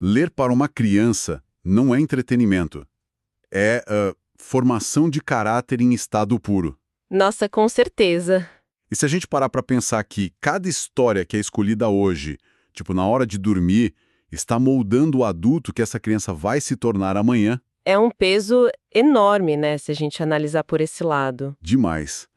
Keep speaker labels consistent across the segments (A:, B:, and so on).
A: ler para uma criança não é entretenimento, é formação de caráter em estado puro.
B: Nossa, com certeza.
A: E se a gente parar para pensar que cada história que é escolhida hoje, tipo na hora de dormir, está moldando o adulto que essa criança vai se tornar amanhã,
B: É um peso enorme, né, se a gente analisar por esse lado.
A: demais.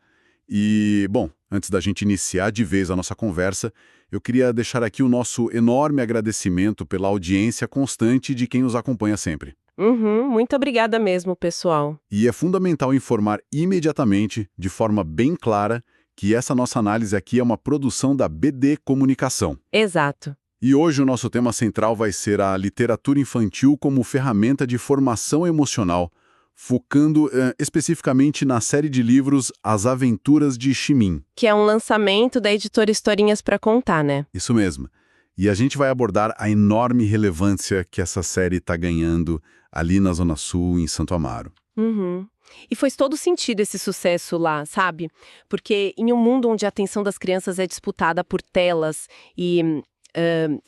A: E, bom, antes da gente iniciar de vez a nossa conversa, eu queria deixar aqui o nosso enorme agradecimento pela audiência constante de quem nos acompanha sempre.
B: Uhum, muito obrigada mesmo, pessoal.
A: E é fundamental informar imediatamente, de forma bem clara, que essa nossa análise aqui é uma produção da BD Comunicação.
B: Exato.
A: E hoje o nosso tema central vai ser a literatura infantil como ferramenta de formação emocional, focando especificamente na série de livros As Aventuras de Ximin.
B: Que é um lançamento da editora Historinhas pra Contar, né?
A: Isso mesmo. E a gente vai abordar a enorme relevância que essa série está ganhando ali na Zona Sul, em Santo Amaro.
B: Uhum. E faz todo sentido esse sucesso lá, sabe? Porque em um mundo onde a atenção das crianças é disputada por telas e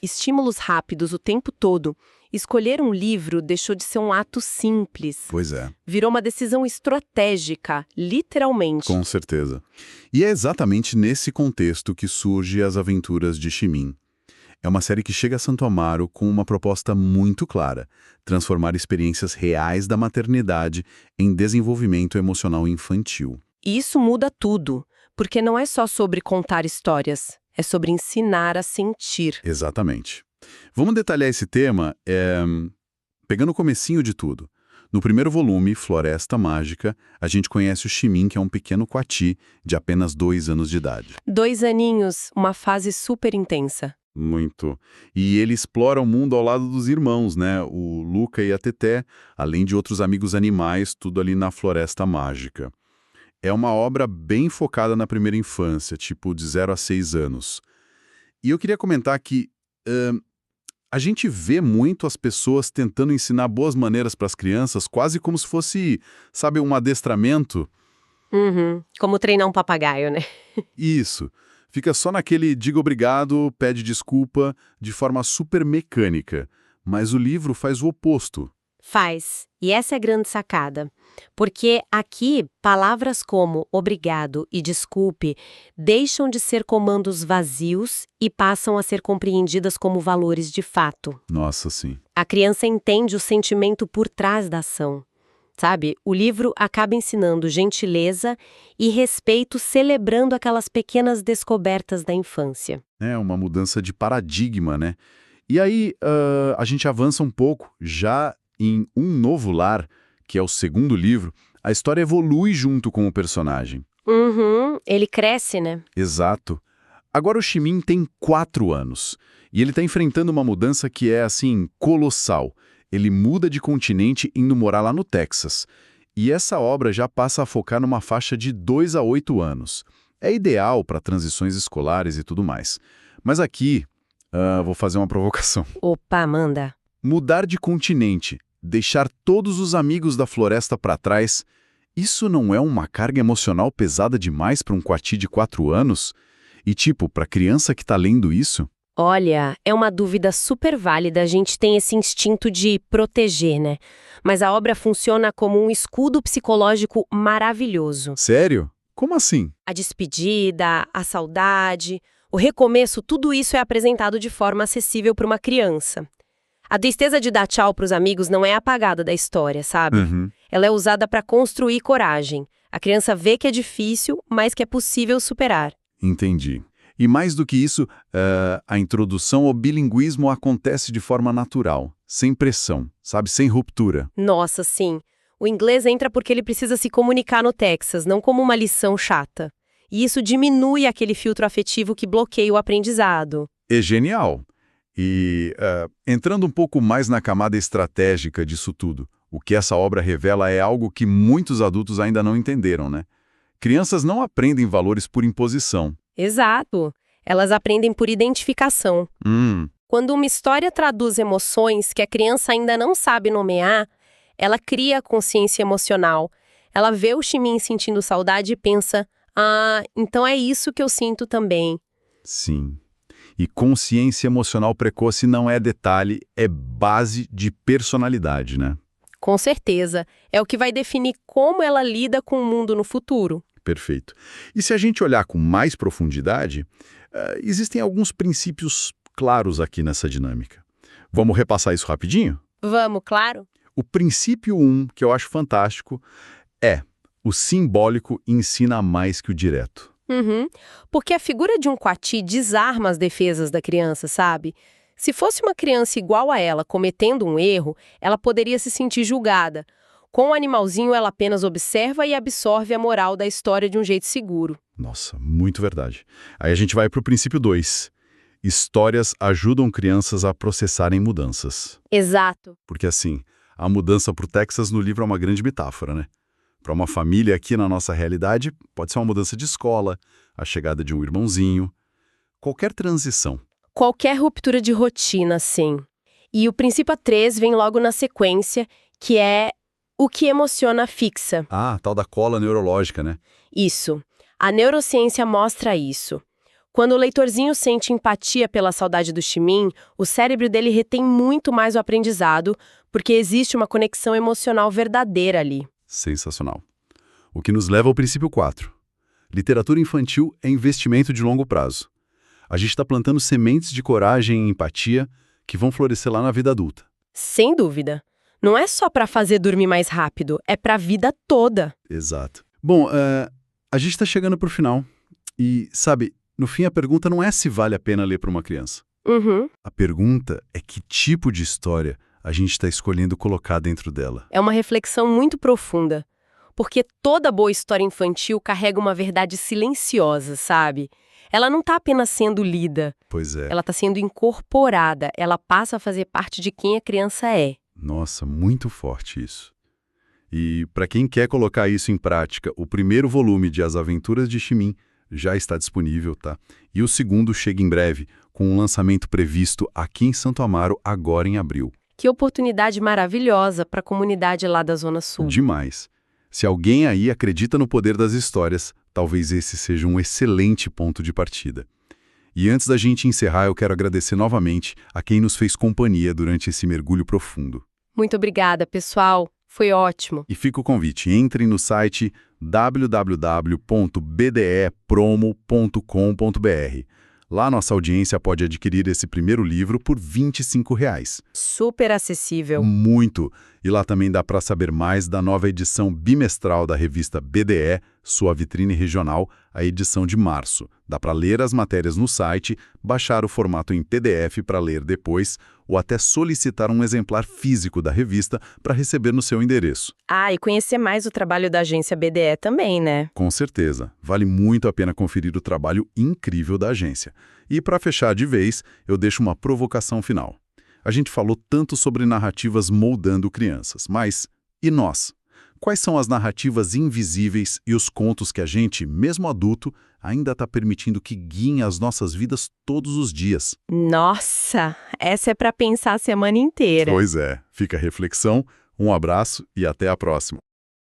B: estímulos rápidos o tempo todo, escolher um livro deixou de ser um ato simples.
A: Pois é,
B: Virou uma decisão estratégica, literalmente.
A: com certeza. E é exatamente nesse contexto que surge As Aventuras de Ximin. É uma série que chega a Santo Amaro com uma proposta muito clara: transformar experiências reais da maternidade em desenvolvimento emocional infantil.
B: E isso muda tudo, porque não é só sobre contar histórias, é sobre ensinar a sentir.
A: Exatamente. Vamos detalhar esse tema pegando o comecinho de tudo. No primeiro volume, Floresta Mágica, a gente conhece o Ximin, que é um pequeno coati de apenas 2 anos de idade.
B: 2 aninhos, uma fase super intensa.
A: Muito. E ele explora o mundo ao lado dos irmãos, né? O Luca e a Teté, além de outros amigos animais, tudo ali na Floresta Mágica. É uma obra bem focada na primeira infância, tipo de 0 a 6 anos. E eu queria comentar que a gente vê muito as pessoas tentando ensinar boas maneiras para as crianças, quase como se fosse, sabe, um adestramento.
B: Uhum. Como treinar um papagaio, né?
A: Isso. Fica só naquele diga obrigado, pede desculpa, de forma super mecânica. Mas o livro faz o oposto.
B: Faz. E essa é a grande sacada. Porque aqui, palavras como obrigado e desculpe deixam de ser comandos vazios e passam a ser compreendidas como valores de fato.
A: Nossa, sim.
B: A criança entende o sentimento por trás da ação. Sabe? O livro acaba ensinando gentileza e respeito, celebrando aquelas pequenas descobertas da infância.
A: É uma mudança de paradigma, né? E aí, a gente avança um pouco, já em Um Novo Lar, que é o segundo livro, a história evolui junto com o personagem.
B: Uhum, ele cresce, né?
A: Exato. Agora o Ximin tem 4 anos, e ele está enfrentando uma mudança que é, assim, colossal. Ele muda de continente indo morar lá no Texas. E essa obra já passa a focar numa faixa de 2 a 8 anos. É ideal para transições escolares e tudo mais. Mas aqui, vou fazer uma provocação.
B: Opa, manda.
A: Mudar de continente, deixar todos os amigos da floresta para trás, isso não é uma carga emocional pesada demais para um coati de 4 anos? E tipo, para criança que está lendo isso?
B: Olha, é uma dúvida super válida, a gente tem esse instinto de proteger, né? Mas a obra funciona como um escudo psicológico maravilhoso.
A: Sério? Como assim?
B: A despedida, a saudade, o recomeço, tudo isso é apresentado de forma acessível para uma criança. A tristeza de dar tchau para os amigos não é apagada da história, sabe?
A: Uhum.
B: Ela é usada para construir coragem. A criança vê que é difícil, mas que é possível superar.
A: Entendi. E mais do que isso, a introdução ao bilinguismo acontece de forma natural, sem pressão, sabe? Sem ruptura.
B: Nossa, sim. O inglês entra porque ele precisa se comunicar no Texas, não como uma lição chata. E isso diminui aquele filtro afetivo que bloqueia o aprendizado.
A: É genial. E entrando um pouco mais na camada estratégica disso tudo, o que essa obra revela é algo que muitos adultos ainda não entenderam, né? Crianças não aprendem valores por imposição.
B: Exato. Elas aprendem por identificação.
A: Hum,
B: Quando uma história traduz emoções que a criança ainda não sabe nomear, ela cria consciência emocional. Ela vê o Ximin sentindo saudade e pensa: ah, então é isso que eu sinto também.
A: sim. E consciência emocional precoce não é detalhe, é base de personalidade, né?
B: Com certeza. É o que vai definir como ela lida com o mundo no futuro.
A: Perfeito. E se a gente olhar com mais profundidade, existem alguns princípios claros aqui nessa dinâmica. Vamos repassar isso rapidinho?
B: Vamos, claro?
A: O princípio 1, que eu acho fantástico, é: o simbólico ensina mais que o direto.
B: Uhum. Porque a figura de um coati desarma as defesas da criança, sabe? Se fosse uma criança igual a ela cometendo um erro, ela poderia se sentir julgada. Com o animalzinho, ela apenas observa e absorve a moral da história de um jeito seguro.
A: Nossa, muito verdade. Aí a gente vai para o princípio 2. Histórias ajudam crianças a processarem mudanças.
B: Exato.
A: Porque assim, a mudança para o Texas no livro é uma grande metáfora, né? Para uma família aqui na nossa realidade, pode ser uma mudança de escola, a chegada de um irmãozinho, qualquer transição.
B: Qualquer ruptura de rotina, sim. E o princípio 3 vem logo na sequência, que é o que emociona fixa.
A: Ah, tal da cola neurológica, né?
B: Isso. A neurociência mostra isso. Quando o leitorzinho sente empatia pela saudade do Ximin, o cérebro dele retém muito mais o aprendizado, porque existe uma conexão emocional verdadeira ali.
A: Sensacional. O que nos leva ao princípio 4. Literatura infantil é investimento de longo prazo. A gente está plantando sementes de coragem e empatia que vão florescer lá na vida adulta.
B: Sem dúvida. Não é só para fazer dormir mais rápido, é para a vida toda.
A: Exato. Bom, a gente está chegando para o final. E, sabe, no fim a pergunta não é se vale a pena ler para uma criança.
B: Uhum.
A: A pergunta é que tipo de história a gente está escolhendo colocar dentro dela.
B: É uma reflexão muito profunda. Porque toda boa história infantil carrega uma verdade silenciosa, sabe? Ela não está apenas sendo lida.
A: Pois é.
B: Ela está sendo incorporada. Ela passa a fazer parte de quem a criança é.
A: Nossa, muito forte isso. E para quem quer colocar isso em prática, o primeiro volume de As Aventuras de Ximin já está disponível, tá? E o segundo chega em breve, com um lançamento previsto aqui em Santo Amaro, agora em abril.
B: Que oportunidade maravilhosa para a comunidade lá da Zona Sul.
A: Demais. Se alguém aí acredita no poder das histórias, talvez esse seja um excelente ponto de partida. E antes da gente encerrar, eu quero agradecer novamente a quem nos fez companhia durante esse mergulho profundo.
B: Muito obrigada, pessoal. Foi ótimo.
A: E fica o convite, entrem no site www.bdepromo.com.br. Lá nossa audiência pode adquirir esse primeiro livro por R$ 25.
B: Super acessível.
A: Muito! E lá também dá para saber mais da nova edição bimestral da revista BDE, sua vitrine regional, a edição de março. Dá para ler as matérias no site, baixar o formato em PDF para ler depois, ou até solicitar um exemplar físico da revista para receber no seu endereço.
B: Ah, e conhecer mais o trabalho da agência BDE também, né?
A: Com certeza. Vale muito a pena conferir o trabalho incrível da agência. E para fechar de vez, eu deixo uma provocação final. A gente falou tanto sobre narrativas moldando crianças, mas e nós? Quais são as narrativas invisíveis e os contos que a gente, mesmo adulto, ainda está permitindo que guiem as nossas vidas todos os dias?
B: Nossa, essa é para pensar a semana inteira.
A: Pois é. Fica a reflexão, um abraço e até a próxima.